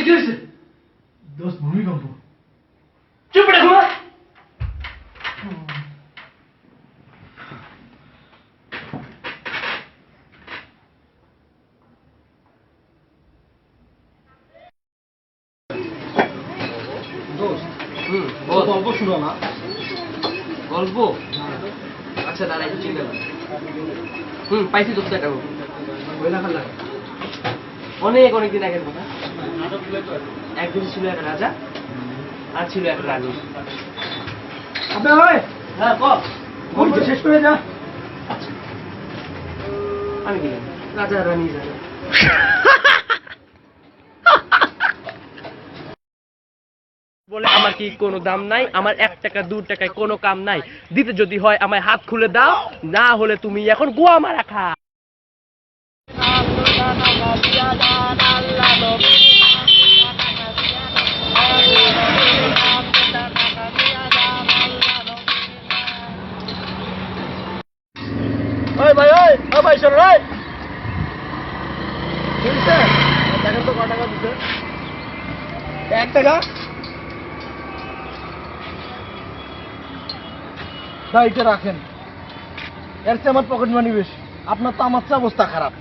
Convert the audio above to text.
কি হয়েছে দোস্ত ভূমিকম্প চুপ রে ঘুমা গল্প শুনো না গল্প আচ্ছা দাঁড়া একটু চিন্তা কর পাইছি দোস্ত একটা গল্প অনেক অনেকদিন আগের কথা একদিন ছিল এক রাজা আর ছিল এক রানী আবে ওই হ্যাঁ গল্প শেষ করে যা আমি কি জানি রাজা আর রানী জানে বলে আমার কি কোনো দাম নাই আমার 1 টাকা 2 টাকায় কোনো কাম নাই দিতে যদি হয় আমায় হাত খুলে দাও না হলে তুমি এখন গোয়া মারা খা ওই ভাই ওই ভাই শোনো ভাই শুনছে দেখেন তো কত টাকা দিতে 1 টাকা ভাই এটা রাখেন এর চেয়ে আমার পকেট মানি বেশি আপনার তো আমার চেয়ে অবস্থা খারাপ